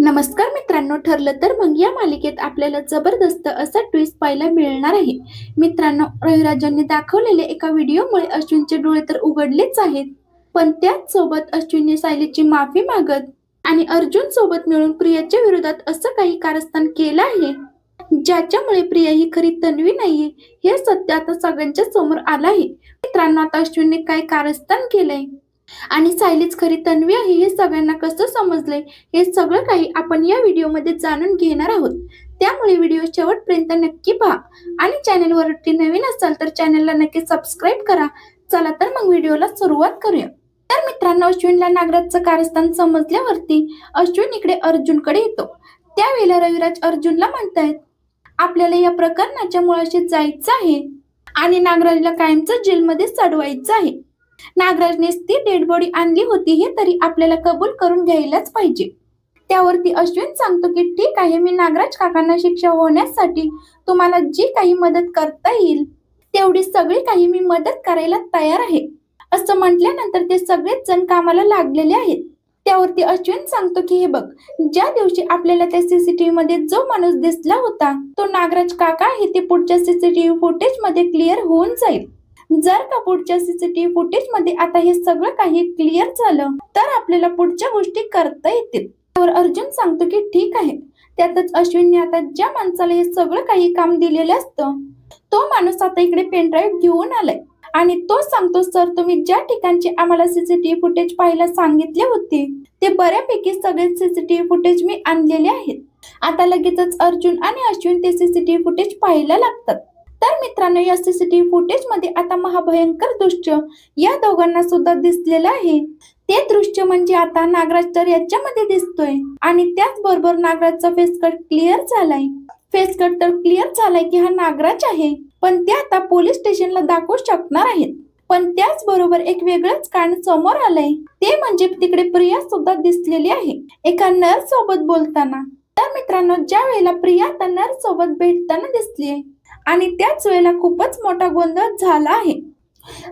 नमस्कार मित्रांनो, ठरलं तर मग या मालिकेत आपल्याला जबरदस्त असा ट्विस्ट पाहायला मिळणार आहे. मित्रांनो, रविराजांनी दाखवलेल्या एका व्हिडिओमुळे अश्विनचे डोळे तर उघडलेच आहेत, पण त्याच सोबत अश्विनने सायलीची माफी मागत आणि अर्जुन सोबत मिळून प्रियाच्या विरोधात असं काही कारस्थान केलं आहे, ज्याच्यामुळे प्रिया ही खरी तन्वी नाहीये हे सत्य आता सगळ्यांच्या समोर आलं आहे. मित्रांनो, आता अश्विनने काय कारस्थान केलंय आणि सायलीच खरी तन्वी आहे हे सगळ्यांना कसं समजलंय, हे सगळं काही आपण या व्हिडिओमध्ये जाणून घेणार आहोत. त्यामुळे व्हिडिओ शेवटपर्यंत नक्की पहा आणि चॅनलवरती नवीन असाल तर चॅनलला नक्की सबस्क्राईब करा. चला तर मग व्हिडिओला सुरुवात करूया. तर मित्रांनो, अश्विनला नागराजचं कारस्थान समजल्यावरती अश्विन इकडे अर्जुनकडे येतो. त्यावेळेला रविराज अर्जुनला म्हणतायत, आपल्याला या प्रकरणाच्या मुळाशी जायचं आहे आणि नागराजला कायमचं जेलमध्ये सडवायचं आहे. नागराजनेच ती डेड बॉडी आणली होती हे तरी आपल्याला कबूल करून घ्यायलाच पाहिजे. त्यावरती अश्विन सांगतो की ठीक आहे, मी नागराज काकांना शिक्षा होण्यासाठी तुम्हाला जी काही मदत करता येईल तेवढी सगळी काही मी मदत करायला तयार आहे. असं म्हटल्यानंतर ते सगळेच जण कामाला लागलेले आहेत. त्यावरती अश्विन सांगतो की हे बघ, ज्या दिवशी आपल्याला त्या सीसीटीव्ही मध्ये जो माणूस दिसला होता तो नागराज काका आहे ते पुढच्या सीसीटीव्ही फुटेज मध्ये क्लिअर होऊन जाईल. जर का पुढच्या सीसीटीव्ही फुटेज मध्ये आता हे सगळं काही क्लिअर झालं तर आपल्याला पुढच्या गोष्टी करता येतील. त्यावर अर्जुन सांगतो की ठीक आहे. त्यातच अश्विनने आता ज्या माणसाला हे सगळं काही काम दिलेलं असतं तो माणूस आता इकडे पेनड्राईव्ह घेऊन आलाय आणि तो सांगतो, सर तुम्ही ज्या ठिकाणचे आम्हाला सीसीटीव्ही फुटेज पाहायला सांगितले होते ते बऱ्यापैकी सगळे सीसीटीव्ही फुटेज मी आणलेले आहेत. आता लगेचच अर्जुन आणि अश्विन ते सीसीटीव्ही फुटेज पाहायला लागतात. तर मित्रांनो, या सीसीटीव्ही फुटेज मध्ये आता महाभयंकर दृश्य या दोघांना सुद्धा दिसलेलं आहे. ते दृश्य म्हणजे आता नागराज तर याच्यामध्ये दिसतोय आणि त्याचबरोबर नागराजचा फेस कट क्लिअर झालाय. फेस कट तर क्लिअर झालाय की हा नागराज आहे, पण ते आता पोलीस स्टेशनला दाखवू शकणार आहेत. पण त्याचबरोबर एक वेगळंच कारण समोर आलंय, ते म्हणजे तिकडे प्रिया सुद्धा दिसलेली आहे एका नर्स सोबत बोलताना. तर मित्रांनो, ज्या वेळेला प्रिया आता नर्स सोबत भेटताना दिसलीये आणि त्याच वेळेला खूपच मोठा गोंधळ झाला आहे.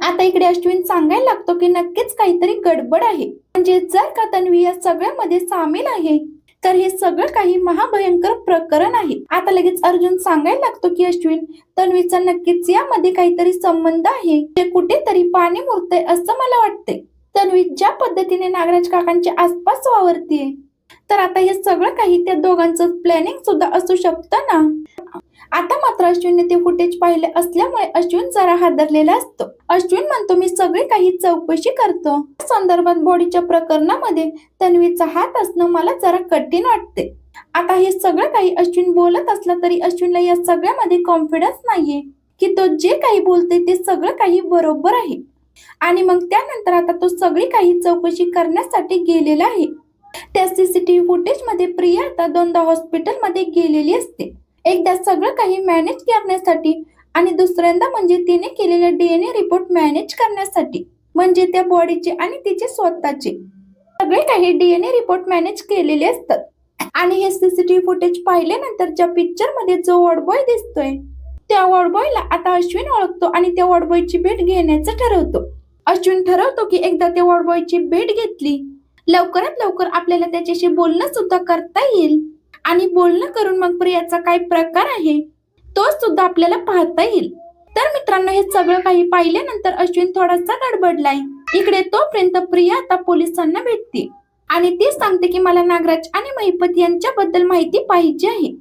आता इकडे अश्विन सांगायला लागतो की नक्कीच काहीतरी गडबड आहे, म्हणजे जर का तन्वी या सगळ्यामध्ये सामील आहे तर हे सगळं काही महाभयंकर प्रकरण आहे. आता लगेच अर्जुन सांगायला लागतो की अश्विन, तन्वीचा नक्कीच यामध्ये काहीतरी संबंध आहे, ते कुठेतरी पाणी मुरतंय असं मला वाटतंय. तन्वी ज्या पद्धतीने नागराज काकांच्या आसपास वावरतीये तर आता हे सगळं काही त्या दोघांचं प्लॅनिंग सुद्धा असू शकतं ना. आता मात्र अश्विनने ते फुटेज पाहिले असल्यामुळे अश्विन जरा हादरलेला असतो. अश्विन म्हणतो, मी सगळी काही चौकशी करतो. या संदर्भात बॉडीच्या प्रकरणामध्ये तन्वीचा हात असणं मला जरा कठीण वाटते. आता हे सगळं काही अश्विन बोलत असला तरी अश्विनला या सगळ्यामध्ये कॉन्फिडन्स नाहीये की तो जे काही बोलते ते सगळं काही बरोबर आहे. आणि मग त्यानंतर आता तो सगळी काही चौकशी करण्यासाठी गेलेला आहे. त्या सीसीटीव्ही फुटेज मध्ये प्रिया आता दोनदा हॉस्पिटलमध्ये गेलेली असते. एकदा सगळं काही मॅनेज करण्यासाठी आणि दुसऱ्यांदा म्हणजे तिने केलेले डीएनए रिपोर्ट मॅनेज करण्यासाठी, म्हणजे त्या बॉडीचे आणि तिचे स्वतःचे सगळे काही डीएनए रिपोर्ट मॅनेज केलेले असतात. आणि हे सीसीटीव्ही फुटेज पाहिल्यानंतर ज्या पिक्चर मध्ये जो वॉर्डबॉय दिसतोय त्या वॉर्डबॉयला आता अश्विन ओळखतो आणि त्या वॉर्डबॉयची भेट घेण्याचं ठरवतो. अश्विन ठरवतो की एकदा त्या वॉर्डबॉयची भेट घेतली लवकरात लवकर आपल्याला त्याच्याशी बोलणं सुद्धा करता येईल आणि बोलणं करून मग प्रियाचा काय प्रकार आहे तो सुद्धा आपल्याला पाहता येईल. तर मित्रांनो, हे सगळं काही पाहिल्यानंतर अश्विन थोडासा गडबडलाय. इकडे तोपर्यंत प्रिया आता पोलिसांना भेटते आणि ती सांगते की मला नागराज आणि महिपत यांच्याबद्दल माहिती पाहिजे आहे.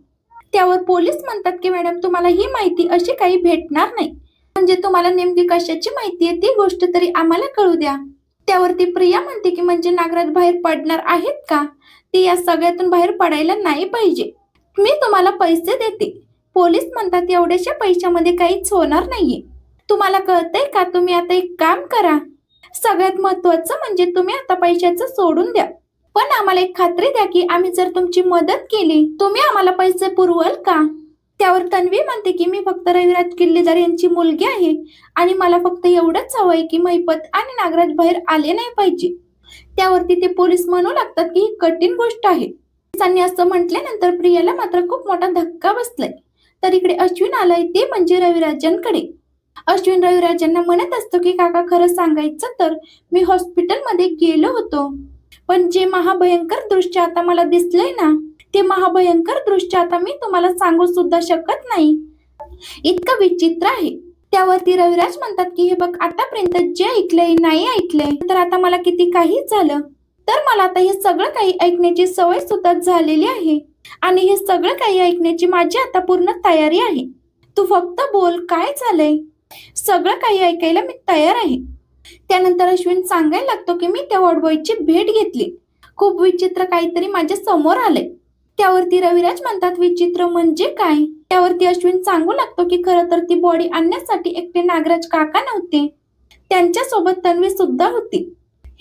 त्यावर पोलीस म्हणतात की मॅडम, तुम्हाला ही माहिती अशी काही भेटणार नाही, म्हणजे तुम्हाला नेमकी कशाची माहिती आहे ती गोष्ट तरी आम्हाला कळू द्या. त्यावरती प्रिया म्हणते की म्हणजे नागराज बाहेर पडणार आहेत का, ती या सगळ्यातून बाहेर पडायला नाही पाहिजे, मी तुम्हाला पैसे देते. पोलीस म्हणतात एवढ्याशा पैशामध्ये काहीच होणार नाहीये, तुम्हाला कळतंय का. तुम्ही आता एक काम करा, सगळ्यात महत्वाचं म्हणजे तुम्ही आता पैशाचं सोडून द्या, पण आम्हाला एक खात्री द्या की आम्ही जर तुमची मदत केली तुम्ही आम्हाला पैसे पुरवाल का. त्यावर तन्वी म्हणते की मी फक्त रविराज किल्लेदार यांची मुलगी आहे आणि मला फक्त एवढंच हवंय की महिपत आणि नागराज बाहेर आले नाही पाहिजे. त्यावरती ते पोलीस म्हणू लागतात की ही कठीण गोष्ट आहे. पोलिसांनी असं म्हटल्यानंतर प्रियाला मात्र खूप मोठा धक्का बसलाय. तर इकडे अश्विन आलाय, ते म्हणजे रविराजांकडे. अश्विन रविराजांना म्हणत असतो की काका, खरं सांगायचं तर मी हॉस्पिटलमध्ये गेलो होतो, पण जे महाभयंकर दृश्य आता मला दिसलंय ना, ते महाभयंकर दृश्य आता मी तुम्हाला सांगू सुद्धा शकत नाही, इतकं विचित्र आहे. त्यावरती रविराज म्हणतात की हे बघ, आतापर्यंत जे ऐकलंय नाही ऐकलंय, तर आता मला किती काही झालं, तर मला आता हे सगळं काही ऐकण्याची सवय सुद्धा झालेली आहे आणि हे सगळं काही ऐकण्याची माझी आता पूर्ण तयारी आहे. तू फक्त बोल, काय झालंय, सगळं काही ऐकायला मी तयार आहे. त्यानंतर अश्विन सांगायला लागतो की मी त्या वॉर्डबॉयची भेट घेतली, खूप विचित्र काहीतरी माझ्या समोर आलंय. त्यावरती रविराज म्हणतात, विचित्र म्हणजे काय? त्यावरती अश्विन सांगू लागतो की खरं तर ती बॉडी आणण्यासाठी एकटे नागराज काका नव्हते, त्यांच्यासोबत तन्वी सुद्धा होती.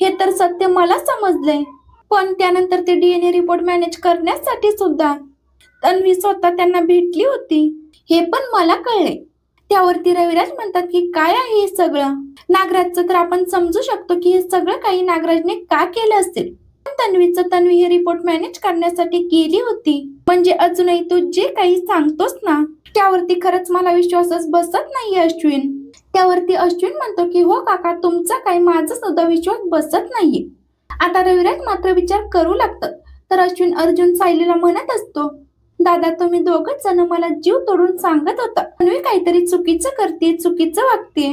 हे तर सत्य मला समजलंय, पण त्यानंतर ते डीएनए रिपोर्ट मॅनेज करण्यासाठी सुद्धा तन्वी स्वतः त्यांना भेटली होती, हे पण मला कळले. त्यावरती रविराज म्हणतात की काय आहे हे सगळं? नागराजचं तर आपण समजू शकतो की हे सगळं काही नागराजने का केलं असेल, तन्वी हे रिपोर्ट मॅनेज करण्यासाठी केली होती. म्हणजे अजूनही तू जे काही सांगतोस ना, त्यावरती खरंच मला विश्वासच बसत नाहीये अश्विन. त्यावरती अश्विन म्हणतो की हो काका, तुमचा काही माझा सुद्धा विश्वास बसत नाहीये. आता रविराज मात्र विचार करू लागतं, तर अश्विन अर्जुन सायलीला म्हणत असतो, दादा तुम्ही दोघच जण मला जीव तोडून सांगत होता तन्वी काहीतरी चुकीचं करते, चुकीचं वागते,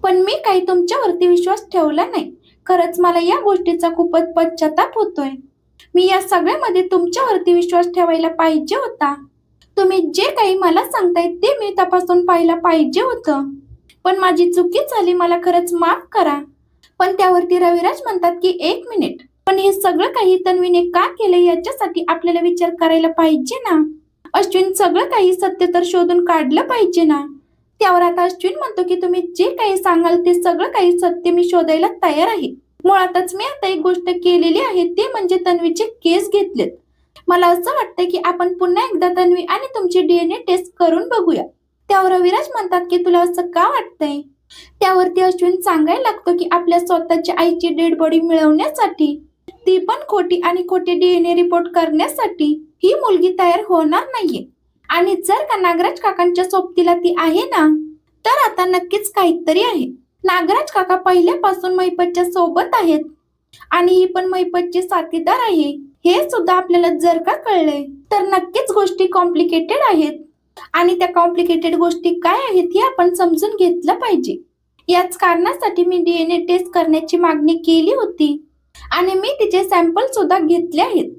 पण मी काही तुमच्यावरती विश्वास ठेवला नाही. खरंच मला या गोष्टीचा खूपच पश्चाताप होतोय. मी या सगळ्यामध्ये तुमच्यावरती विश्वास ठेवायला पाहिजे होता. तुम्ही जे काही मला सांगताय ते मी तपासून पाहायला पाहिजे होतं, पण माझी चुकी झाली, मला खरंच माफ करा. पण त्यावरती रविराज म्हणतात की एक मिनिट, पण हे सगळं काही तन्वीने का केलं याच्यासाठी आपल्याला विचार करायला पाहिजे ना. अश्विन सगळं काही सत्य तर शोधून काढलं पाहिजे ना. त्यावर आता अश्विन म्हणतो की तुम्ही जे काही सांगाल ते सगळं काही सत्य मी शोधायला तयार आहे. मुळातच मी आता एक गोष्ट केलेली आहे, ते म्हणजे तन्वीचे केस घेतलेत. मला असं वाटतं की आपण पुन्हा एकदा तन्वी आणि तुमची डीएनए टेस्ट करून बघूया. त्यावर रविराज म्हणतात की तुला असं का वाटतंय? त्यावरती अश्विन सांगायला लागतो की आपल्या स्वतःच्या आईची डेड बॉडी मिळवण्यासाठी, ती पण खोटी आणि खोटे डीएनए रिपोर्ट करण्यासाठी ही मुलगी तयार होणार नाहीये. आणि जर का नागराज काकांच्या सोबतीला ती आहे ना, तर आता नक्कीच काहीतरी आहे. नागराज काका पहिल्यापासून मैपतच्या सोबत आहेत आणि ही पण मैपतची साथीदार आहे, हे सुद्धा आपल्याला जर का कळलंय तर नक्कीच गोष्टी कॉम्प्लिकेटेड आहेत आणि त्या कॉम्प्लिकेटेड गोष्टी काय आहेत हे आपण समजून घेतलं पाहिजे. याच कारणासाठी मी डीएनए टेस्ट करण्याची मागणी केली होती आणि मी तिचे सॅम्पल सुद्धा घेतले आहेत.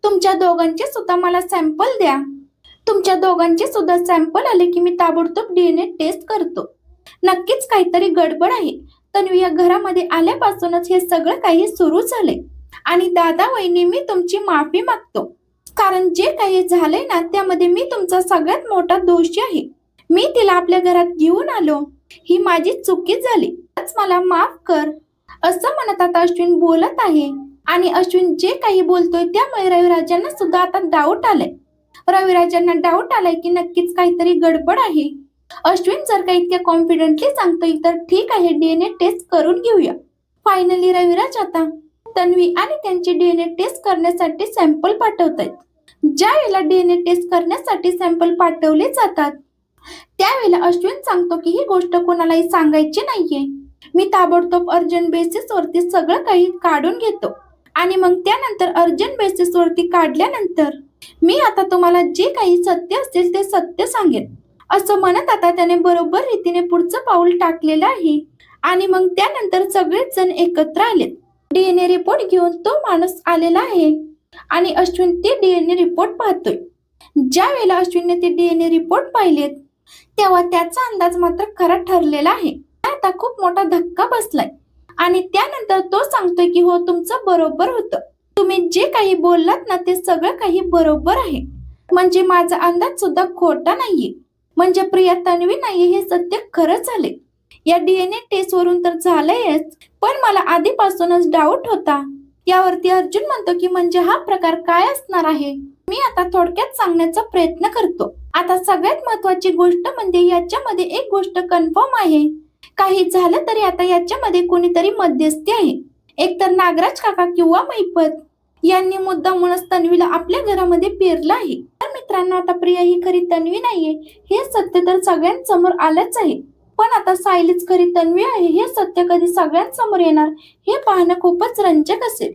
तुमच्या दोघांचे सुद्धा मला सॅम्पल द्या. तुमच्या दोघांचे सुद्धा सॅम्पल आले की मी ताबडतोब डीएनए टेस्ट करतो. नक्कीच काहीतरी गडबड आहे. तन्वी या घरामध्ये आल्यापासूनच हे सगळं काही सुरू झाले आणि दादा वहिनी मी तुमची माफी मागतो, कारण जे काही झालंय ना त्यामध्ये मी तुमचा सगळ्यात मोठा दोषी आहे. मी तिला आपल्या घरात घेऊन आलो, ही माझी चुकी झाली, मला माफ कर, असं म्हणत आता अश्विन बोलत आहे. आणि अश्विन जे काही बोलतोय त्यामुळे रविराजांना सुद्धा आता डाऊट आलाय. रविराजांना डाऊट आलाय की नक्कीच काहीतरी गडबड आहे. अश्विन जर का इतक्या कॉन्फिडेंटली सांगतोय तर ठीक आहे, डीएनए टेस्ट करून घेऊया. फायनली रविराज आता तन्वी आणि त्यांची डीएनए टेस्ट करण्यासाठी सॅम्पल पाठवतायत. ज्या वेळेला डीएनए टेस्ट करण्यासाठी सॅम्पल पाठवले जातात त्यावेळेला अश्विन सांगतो की ही गोष्ट कोणालाही सांगायची नाहीये. मी ताबडतोब अर्जंट बेसिस वरती सगळं काही काढून घेतो आणि मग त्यानंतर अर्जंट बेसिस वरती काढल्यानंतर मी आता तुम्हाला जे काही सत्य असेल ते सत्य सांगेन, असं म्हणत आता त्याने बरोबर रीतीने पुढचं पाऊल टाकलेलं आहे. आणि मग त्यानंतर सगळेच जण एकत्र आलेत. डीएनए रिपोर्ट घेऊन तो माणूस आलेला आहे आणि अश्विन ते डीएनए रिपोर्ट पाहतोय. ज्या वेळेला अश्विनने ते डीएनए रिपोर्ट पाहिलेत तेव्हा त्याचा अंदाज मात्र खरा ठरलेला आहे. आता खूप मोठा धक्का बसलाय आणि त्यानंतर तो सांगतोय की हो, तुमचं बरोबर होतं, तुम्ही जे काही बोललात ना ते सगळं काही बरोबर आहे. म्हणजे माझा अंदाज सुद्धा खोटा नाहीये. म्हणजे प्रिया तन्वी नाहीये हे सत्य खरं झाले. या डीएनए टेस्ट वरून तर झालंयच, पण मला आधीपासूनच डाऊट होता. यावरती अर्जुन म्हणतो की म्हणजे हा प्रकार काय असणार आहे? मी आता थोडक्यात सांगण्याचा प्रयत्न करतो. आता सगळ्यात महत्वाची गोष्ट म्हणजे याच्यामध्ये एक गोष्ट कन्फर्म आहे, काही झालं तरी आता याच्यामध्ये कोणीतरी मध्यस्थी आहे. एकतर नागराज काका किंवा मैपत यांनी मुद्दामूनच तन्वीला आपल्या घरामध्ये पेरलं आहे. तर मित्रांनो, आता प्रिया ही खरी तन्वी नाहीये हे सत्य तर सगळ्यांसमोर आलंच आहे, पण आता सायलीच खरी तन्वी आहे हे सत्य कधी सगळ्यांसमोर येणार हे पाहणं खूपच रंजक असेल.